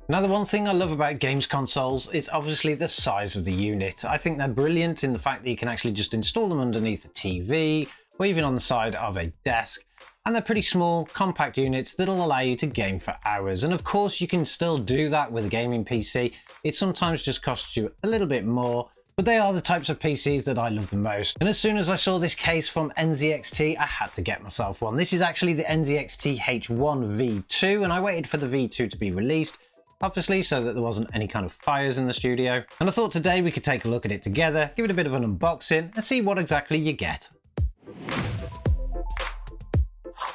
Now, the one thing I love about games consoles is obviously the size of the unit. I think they're brilliant in the fact that you can actually just install them underneath a TV or even on the side of a desk. And they're pretty small, compact units that'll allow you to game for hours. And of course, you can still do that with a gaming PC. It sometimes just costs you a little bit more, but they are the types of PCs that I love the most. And as soon as I saw this case from NZXT, I had to get myself one. This is actually the NZXT H1 V2, and I waited for the V2 to be released, obviously, so that there wasn't any kind of fires in the studio. And I thought today we could take a look at it together, give it a bit of an unboxing, and see what exactly you get.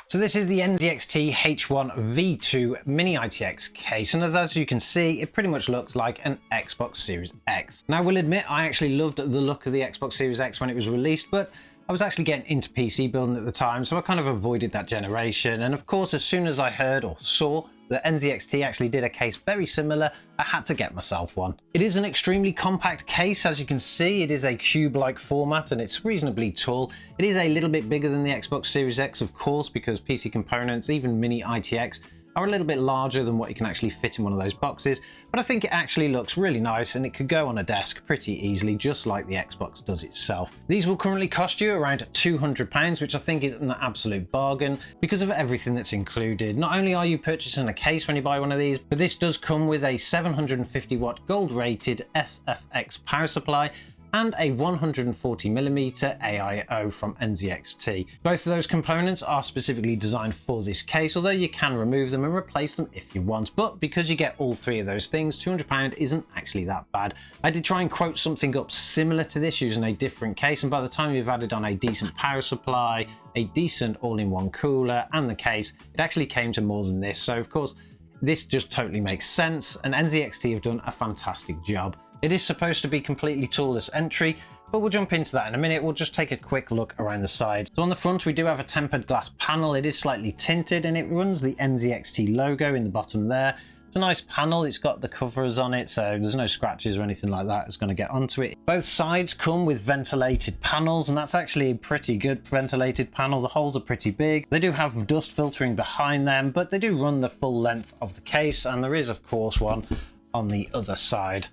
So this is the NZXT H1 V2 Mini-ITX case, and as you can see, it pretty much looks like an Xbox Series X. Now, I will admit, I actually loved the look of the Xbox Series X when it was released, but I was actually getting into PC building at the time, so I kind of avoided that generation. And of course, as soon as I heard or saw that NZXT actually did a case very similar, I had to get myself one. It is an extremely compact case, as you can see. It is a cube-like format and it's reasonably tall. It is a little bit bigger than the Xbox Series X, of course, because PC components, even Mini-ITX, are a little bit larger than what you can actually fit in one of those boxes, but I think it actually looks really nice and it could go on a desk pretty easily, just like the Xbox does itself. These will currently cost you around £200, which I think is an absolute bargain because of everything that's included. Not only are you purchasing a case when you buy one of these, but this does come with a 750 watt gold rated SFX power supply and a 140mm AIO from NZXT. Both of those components are specifically designed for this case, although you can remove them and replace them if you want. But because you get all three of those things, £200 isn't actually that bad. I did try and quote something up similar to this using a different case, and by the time you've added on a decent power supply, a decent all-in-one cooler, and the case, it actually came to more than this. So of course, this just totally makes sense, and NZXT have done a fantastic job. It is supposed to be completely toolless entry, but we'll jump into that in a minute. We'll just take a quick look around the side. So on the front, we do have a tempered glass panel. It is slightly tinted and it runs the NZXT logo in the bottom there. It's a nice panel. It's got the covers on it, so there's no scratches or anything like that that's going to get onto it. Both sides come with ventilated panels, and that's actually a pretty good ventilated panel. The holes are pretty big. They do have dust filtering behind them, but they do run the full length of the case, and there is, of course, one on the other side.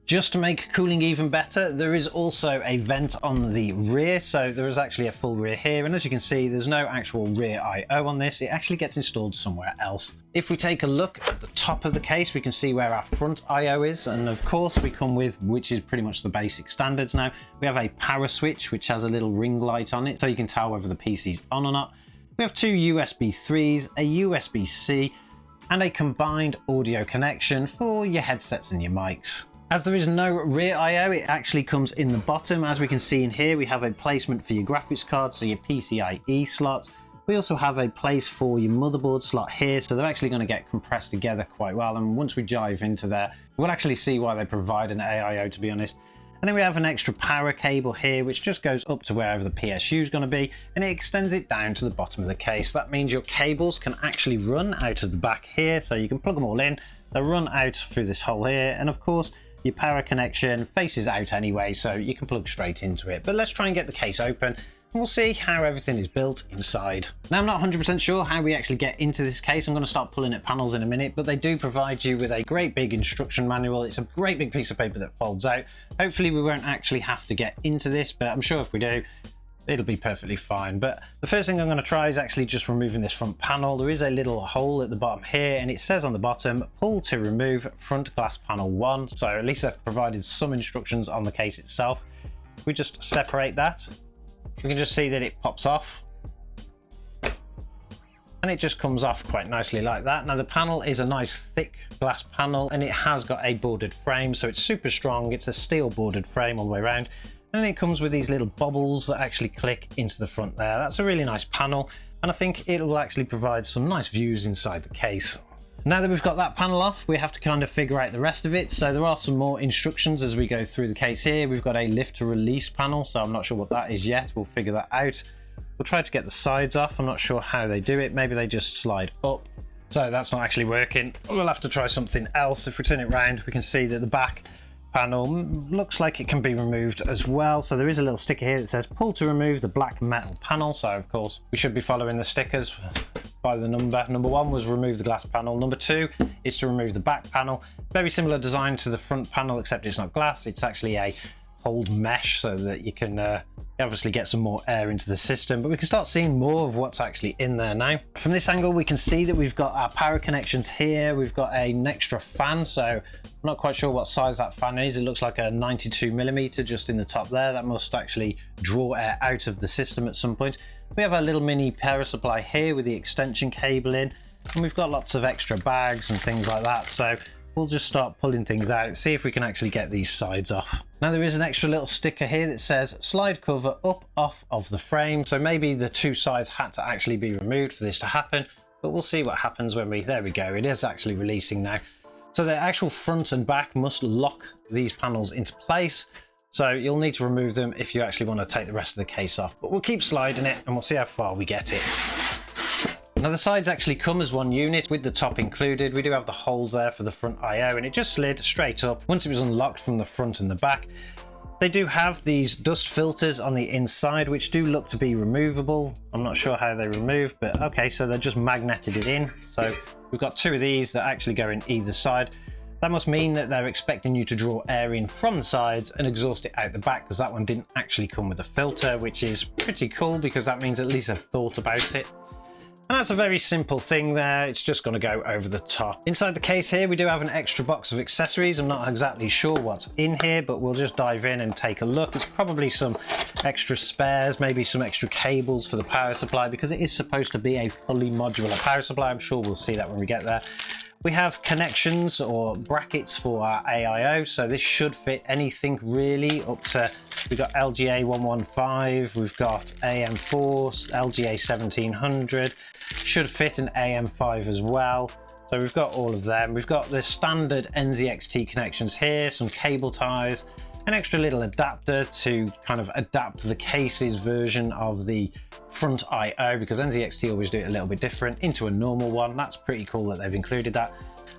Just to make cooling even better, there is also a vent on the rear, so there is actually a full rear here, and as you can see, there's no actual rear I/O on this. It actually gets installed somewhere else. If we take a look at the top of the case, we can see where our front I/O is, and of course we come with, which is pretty much the basic standards now, we have a power switch which has a little ring light on it so you can tell whether the PC's on or not. We have two USB 3s, a USB-C, and a combined audio connection for your headsets and your mics. As there is no rear I/O, it actually comes in the bottom. As we can see in here, we have a placement for your graphics card, so your PCIe slots. We also have a place for your motherboard slot here, so they're actually going to get compressed together quite well. And once we dive into there, we'll actually see why they provide an AIO, to be honest. And then we have an extra power cable here, which just goes up to wherever the PSU is going to be, and it extends it down to the bottom of the case. That means your cables can actually run out of the back here, so you can plug them all in. They run out through this hole here, and of course, your power connection faces out anyway, so you can plug straight into it. But let's try and get the case open, and we'll see how everything is built inside. Now, I'm not 100% sure how we actually get into this case. I'm going to start pulling at panels in a minute, but they do provide you with a great big instruction manual. It's a great big piece of paper that folds out. Hopefully we won't actually have to get into this, but I'm sure if we do, it'll be perfectly fine. But the first thing I'm going to try is actually just removing this front panel. There is a little hole at the bottom here, and it says on the bottom, pull to remove front glass panel 1. So at least they've provided some instructions on the case itself. If we just separate that, we can just see that it pops off. And it just comes off quite nicely like that. Now, the panel is a nice thick glass panel, and it has got a boarded frame, so it's super strong. It's a steel boarded frame all the way around. And it comes with these little bobbles that actually click into the front there. That's a really nice panel, and I think it will actually provide some nice views inside the case. Now that we've got that panel off, we have to kind of figure out the rest of it. So there are some more instructions as we go through the case here. We've got a lift to release panel, so I'm not sure what that is yet. We'll figure that out. We'll try to get the sides off. I'm not sure how they do it. Maybe they just slide up. So that's not actually working. We'll have to try something else. If we turn it around, we can see that the back panel looks like it can be removed as well. So there is a little sticker here that says pull to remove the black metal panel. So of course we should be following the stickers by the number. Number one was remove the glass panel. Number two is to remove the back panel. Very similar design to the front panel, except it's not glass. It's actually a hold mesh so that you can obviously get some more air into the system, but we can start seeing more of what's actually in there now. From this angle, we can see that we've got our power connections here. We've got an extra fan, so I'm not quite sure what size that fan is. It looks like a 92mm just in the top there. That must actually draw air out of the system at some point. We have our little mini power supply here with the extension cable in, and we've got lots of extra bags and things like that. So we'll just start pulling things out, see if we can actually get these sides off. Now there is an extra little sticker here that says slide cover up off of the frame. So maybe the two sides had to actually be removed for this to happen, but we'll see what happens when there we go. It is actually releasing now. So the actual front and back must lock these panels into place. So you'll need to remove them if you actually want to take the rest of the case off, but we'll keep sliding it and we'll see how far we get it. Now the sides actually come as one unit with the top included. We do have the holes there for the front I/O, and it just slid straight up once it was unlocked from the front and the back. They do have these dust filters on the inside which do look to be removable. I'm not sure how they remove, but okay, so they're just magneted it in. So we've got two of these that actually go in either side. That must mean that they're expecting you to draw air in from the sides and exhaust it out the back, because that one didn't actually come with a filter, which is pretty cool because that means at least they've thought about it. And that's a very simple thing there. It's just going to go over the top. Inside the case here, we do have an extra box of accessories. I'm not exactly sure what's in here, but we'll just dive in and take a look. It's probably some extra spares, maybe some extra cables for the power supply, because it is supposed to be a fully modular power supply. I'm sure we'll see that when we get there. We have connections or brackets for our AIO, so this should fit anything really up to, we've got LGA 115, we've got AM4, LGA 1700, should fit an AM5 as well. So we've got all of them. We've got the standard NZXT connections here, some cable ties, an extra little adapter to kind of adapt the case's version of the front I/O, because NZXT always do it a little bit different, into a normal one. That's pretty cool that they've included that.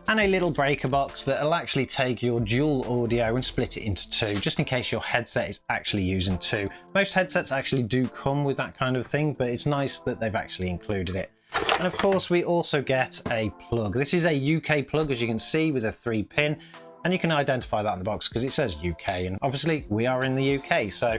And a little breaker box that'll actually take your dual audio and split it into two, just in case your headset is actually using two. Most headsets actually do come with that kind of thing, but it's nice that they've actually included it. And of course, we also get a plug. This is a UK plug, as you can see, with a 3-pin. And you can identify that in the box because it says UK, and obviously we are in the UK, so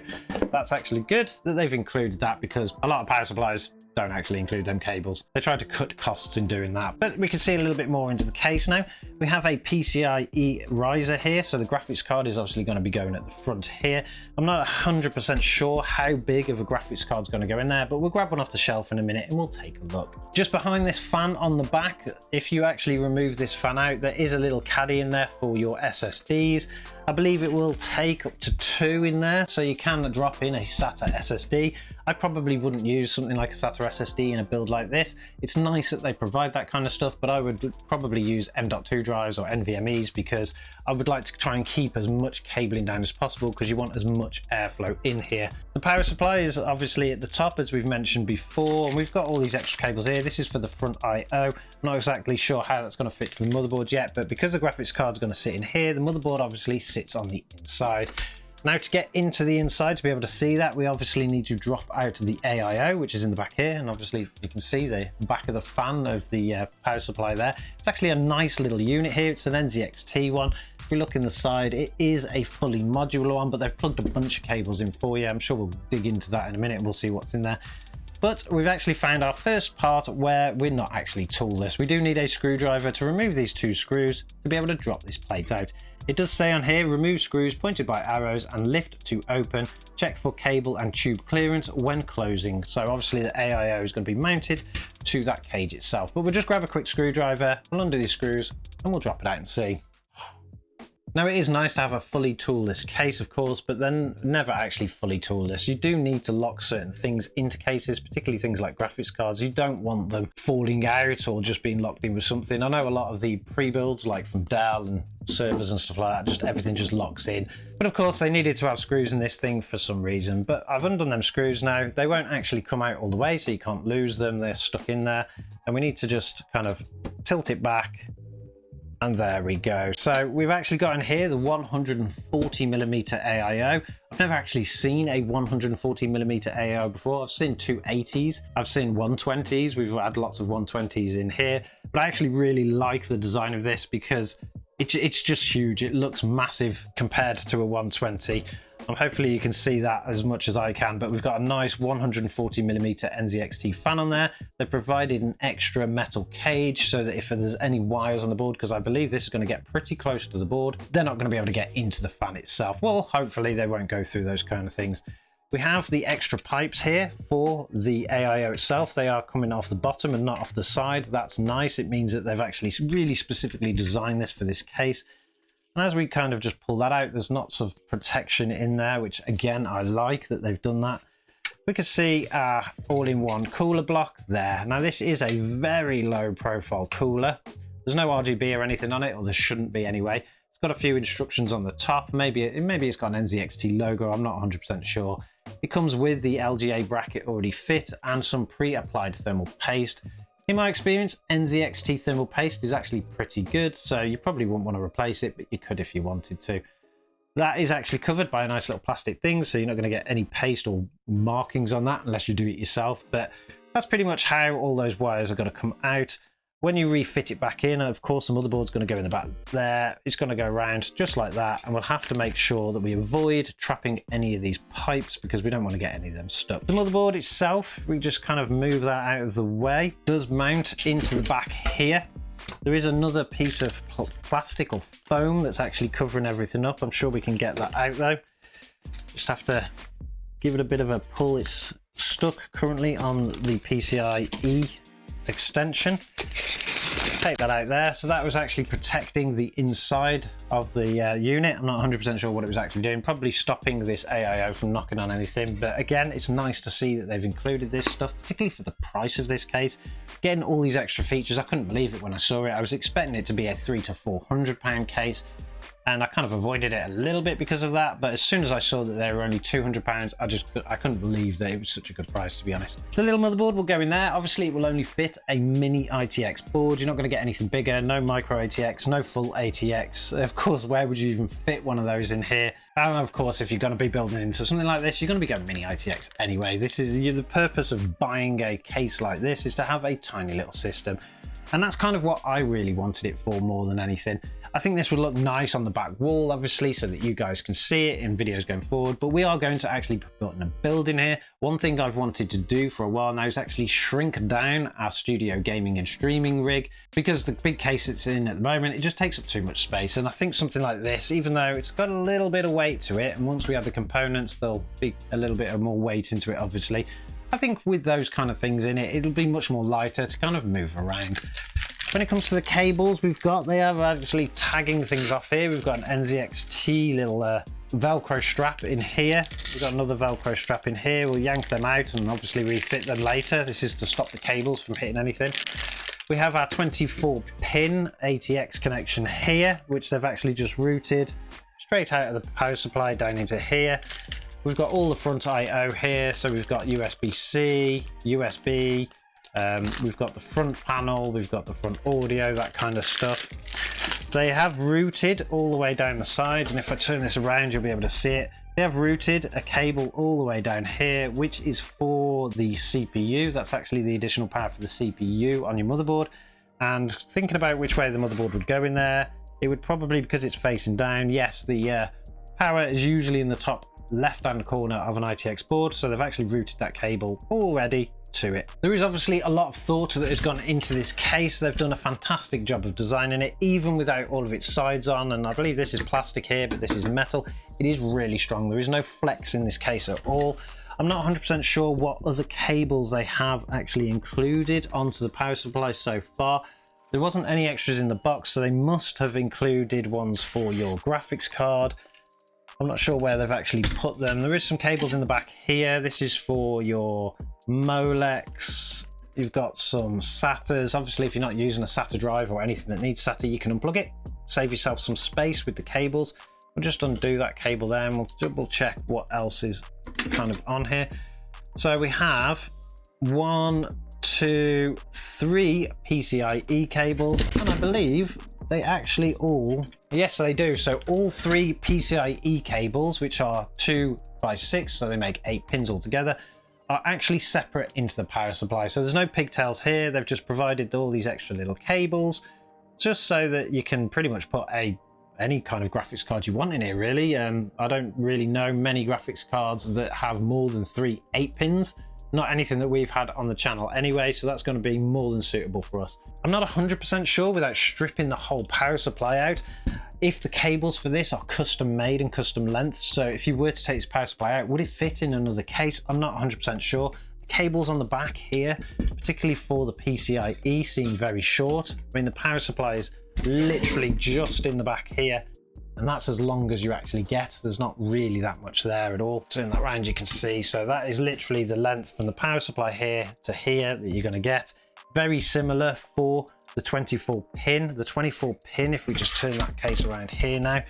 that's actually good that they've included that, because a lot of power supplies don't actually include them cables. They try to cut costs in doing that. But we can see a little bit more into the case now. We have a PCIe riser here, so the graphics card is obviously going to be going at the front here. I'm not 100% sure how big of a graphics card is going to go in there, but we'll grab one off the shelf in a minute and we'll take a look. Just behind this fan on the back, if you actually remove this fan out, there is a little caddy in there for your SSDs. I believe it will take up to 2 in there, so you can drop in a SATA SSD. I probably wouldn't use something like a SATA SSD in a build like this. It's nice that they provide that kind of stuff, but I would probably use M.2 drives or NVMe's, because I would like to try and keep as much cabling down as possible, because you want as much airflow in here. The power supply is obviously at the top, as we've mentioned before, and we've got all these extra cables here. This is for the front I/O. I'm not exactly sure how that's going to fit to the motherboard yet, but because the graphics card's going to sit in here, the motherboard obviously sits on the inside. Now, to get into the inside, to be able to see that, we obviously need to drop out the AIO, which is in the back here, and obviously you can see the back of the fan of the power supply there. It's actually a nice little unit here. It's an NZXT one. If we look in the side, it is a fully modular one, but they've plugged a bunch of cables in for you. I'm sure we'll dig into that in a minute and we'll see what's in there. But we've actually found our first part where we're not actually toolless. We do need a screwdriver to remove these 2 screws to be able to drop this plate out. It does say on here, remove screws pointed by arrows and lift to open. Check for cable and tube clearance when closing. So obviously the AIO is going to be mounted to that cage itself. But we'll just grab a quick screwdriver, we'll undo these screws and we'll drop it out and see. Now, it is nice to have a fully toolless case, of course, but then never actually fully toolless. You do need to lock certain things into cases, particularly things like graphics cards. You don't want them falling out or just being locked in with something. I know a lot of the pre-builds, like from Dell and servers and stuff like that, just everything just locks in. But of course, they needed to have screws in this thing for some reason. But I've undone them screws now. They won't actually come out all the way, so you can't lose them. They're stuck in there. And we need to just kind of tilt it back And there we go. So we've actually got in here the 140mm AIO. I've never actually seen a 140mm AIO before. I've seen 280s, I've seen 120s. We've had lots of 120s in here, but I actually really like the design of this because it's just huge. It looks massive compared to a 120. Hopefully you can see that as much as I can, but we've got a nice 140mm NZXT fan on there. They've provided an extra metal cage so that if there's any wires on the board, because I believe this is going to get pretty close to the board, they're not going to be able to get into the fan itself. Well, hopefully they won't go through those kind of things. We have the extra pipes here for the AIO itself. They are coming off the bottom and not off the side. That's nice. It means that they've actually really specifically designed this for this case. And as we kind of just pull that out, there's lots of protection in there, which again, I like that they've done that. We can see all-in-one cooler block there. Now this is a very low profile cooler. There's no RGB or anything on it, or there shouldn't be anyway. It's got a few instructions on the top. Maybe it's got an NZXT logo, I'm not 100% sure. It comes with the LGA bracket already fit and some pre-applied thermal paste. In my experience, NZXT thermal paste is actually pretty good, so you probably wouldn't want to replace it, but you could if you wanted to. That is actually covered by a nice little plastic thing, so you're not going to get any paste or markings on that unless you do it yourself. But that's pretty much how all those wires are going to come out. When you refit it back in, of course, the motherboard's going to go in the back there. It's going to go around just like that, and we'll have to make sure that we avoid trapping any of these pipes because we don't want to get any of them stuck. The motherboard itself, we just kind of move that out of the way. It does mount into the back here. There is another piece of plastic or foam that's actually covering everything up. I'm sure we can get that out though. Just have to give it a bit of a pull. It's stuck currently on the PCIe extension. Take that out there. So that was actually protecting the inside of the unit. I'm not 100% sure what it was actually doing. Probably stopping this AIO from knocking on anything. But again, it's nice to see that they've included this stuff, particularly for the price of this case. Getting all these extra features, I couldn't believe it when I saw it. I was expecting it to be a £300 to £400 case. And I kind of avoided it a little bit because of that, but as soon as I saw that they were only £200, I couldn't believe that it was such a good price, to be honest. The little motherboard will go in there. Obviously, it will only fit a Mini-ITX board. You're not going to get anything bigger. No micro ATX, no full ATX. Of course, where would you even fit one of those in here? And of course, if you're going to be building into something like this, you're going to be going Mini-ITX anyway. This is the purpose of buying a case like this, is to have a tiny little system. And that's kind of what I really wanted it for more than anything. I think this would look nice on the back wall, obviously, so that you guys can see it in videos going forward, but we are going to actually put in a build in here. One thing I've wanted to do for a while now is actually shrink down our studio gaming and streaming rig, because the big case it's in at the moment, it just takes up too much space. And I think something like this, even though it's got a little bit of weight to it, and once we have the components, there'll be a little bit of more weight into it, obviously. I think with those kind of things in it, it'll be much more lighter to kind of move around. When it comes to the cables they have actually tagging things off here. We've got an NZXT little Velcro strap in here. We've got another Velcro strap in here. We'll yank them out and obviously refit them later. This is to stop the cables from hitting anything. We have our 24-pin ATX connection here, which they've actually just routed straight out of the power supply down into here. We've got all the front I/O here. So we've got USB-C, USB, we've got the front panel, we've got the front audio, that kind of stuff. They have routed all the way down the side, and if I turn this around you'll be able to see it. They have routed a cable all the way down here, which is for the CPU. That's actually the additional power for the CPU on your motherboard. And thinking about which way the motherboard would go in there, it would probably, because it's facing down, yes, the power is usually in the top left-hand corner of an ITX board, so they've actually routed that cable already to it. There is obviously a lot of thought that has gone into this case. They've done a fantastic job of designing it, even without all of its sides on, and I believe this is plastic here, but this is metal. It is really strong. There is no flex in this case at all. I'm not 100% sure what other cables they have actually included onto the power supply so far. There wasn't any extras in the box, so they must have included ones for your graphics card. I'm not sure where they've actually put them. There is some cables in the back here. This is for your Molex. You've got some SATAs. Obviously, if you're not using a SATA drive or anything that needs SATA, you can unplug it. Save yourself some space with the cables. We'll just undo that cable there and we'll double check what else is kind of on here. So we have 1, 2, 3 PCIe cables, and I believe they actually all, yes, they do. So all 3 PCIe cables, which are 2 by 6, so they make 8 pins altogether, are actually separate into the power supply. So there's no pigtails here. They've just provided all these extra little cables just so that you can pretty much put any kind of graphics card you want in here, really. I don't really know many graphics cards that have more than 3 8 pins. Not anything that we've had on the channel anyway, so that's going to be more than suitable for us. I'm not 100% sure, without stripping the whole power supply out, if the cables for this are custom made and custom lengths. So if you were to take this power supply out, would it fit in another case? I'm not 100% sure. The cables on the back here, particularly for the PCIe, seem very short. I mean, the power supply is literally just in the back here, and that's as long as you actually get. There's not really that much there at all. Turn that around, you can see. So that is literally the length from the power supply here to here that you're going to get. Very similar for the 24 pin. The 24 pin, if we just turn that case around here now,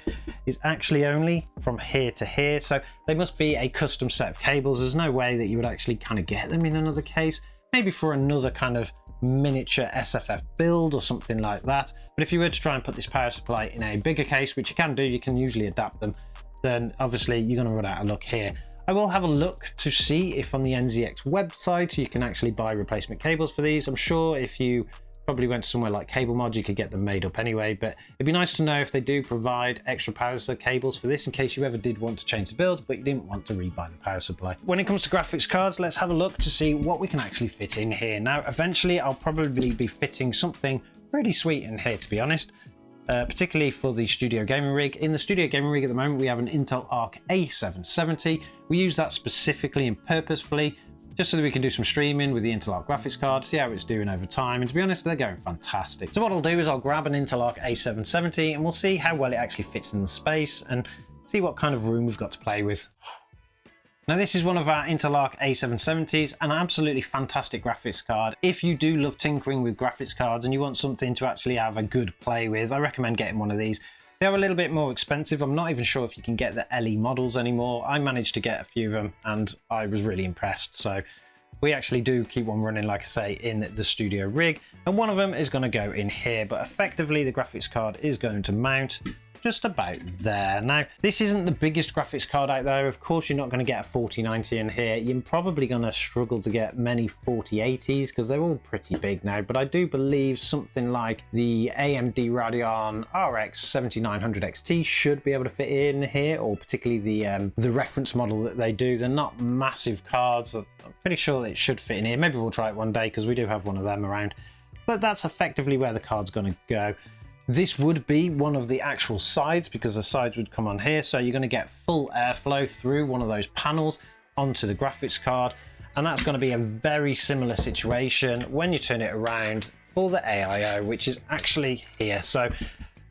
is actually only from here to here. So they must be a custom set of cables. There's no way that you would actually kind of get them in another case. Maybe for another kind of miniature SFF build or something like that. But if you were to try and put this power supply in a bigger case, which you can do, you can usually adapt them, then obviously you're going to run out of luck here. I will have a look to see if on the NZX website you can actually buy replacement cables for these. I'm sure if you probably went to somewhere like Cable Mod, you could get them made up anyway, but it'd be nice to know if they do provide extra power cables for this in case you ever did want to change the build but you didn't want to rebuy the power supply. When it comes to graphics cards, let's have a look to see what we can actually fit in here. Now eventually I'll probably be fitting something pretty sweet in here, to be honest, particularly for the studio gaming rig. In the studio gaming rig at the moment we have an Intel Arc A770. We use that specifically and purposefully just so that we can do some streaming with the Intel Arc graphics card, see how it's doing over time, and to be honest, they're going fantastic. So what I'll do is I'll grab an Intel Arc A770 and we'll see how well it actually fits in the space and see what kind of room we've got to play with. Now this is one of our Intel Arc A770s, an absolutely fantastic graphics card. If you do love tinkering with graphics cards and you want something to actually have a good play with, I recommend getting one of these. They are a little bit more expensive. I'm not even sure if you can get the LE models anymore. I managed to get a few of them and I was really impressed. So we actually do keep one running, like I say, in the studio rig. And one of them is going to go in here, but effectively the graphics card is going to mount just about there. Now, this isn't the biggest graphics card out there. Of course, you're not going to get a 4090 in here. You're probably going to struggle to get many 4080s because they're all pretty big now. But I do believe something like the AMD Radeon RX 7900 XT should be able to fit in here, or particularly the reference model that they do. They're not massive cards. I'm pretty sure it should fit in here. Maybe we'll try it one day because we do have one of them around. But that's effectively where the card's going to go. This would be one of the actual sides because the sides would come on here. So you're going to get full airflow through one of those panels onto the graphics card. And that's going to be a very similar situation when you turn it around for the AIO, which is actually here. So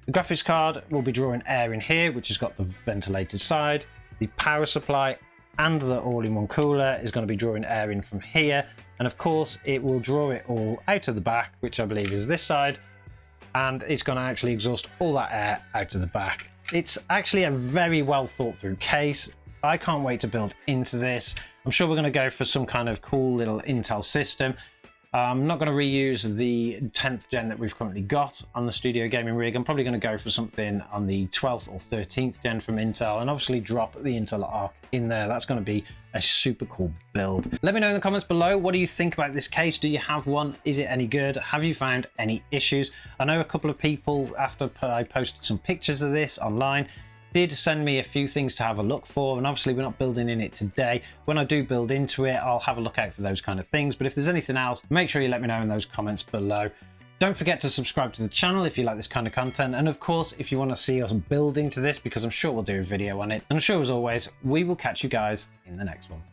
the graphics card will be drawing air in here, which has got the ventilated side. The power supply and the all-in-one cooler is going to be drawing air in from here. And of course, it will draw it all out of the back, which I believe is this side. And it's going to actually exhaust all that air out of the back. It's actually a very well thought through case. I can't wait to build into this. I'm sure we're going to go for some kind of cool little Intel system. I'm not going to reuse the 10th gen that we've currently got on the studio gaming rig. I'm probably going to go for something on the 12th or 13th gen from Intel and obviously drop the Intel Arc in there. That's going to be a super cool build. Let me know in the comments below, what do you think about this case? Do you have one? Is it any good? Have you found any issues? I know a couple of people, after I posted some pictures of this online, did send me a few things to have a look for, and obviously we're not building in it today. When I do build into it, I'll have a look out for those kind of things. But if there's anything else, make sure you let me know in those comments below. Don't forget to subscribe to the channel if you like this kind of content. And of course, if you want to see us build into this, because I'm sure we'll do a video on it. And I'm sure as always, we will catch you guys in the next one.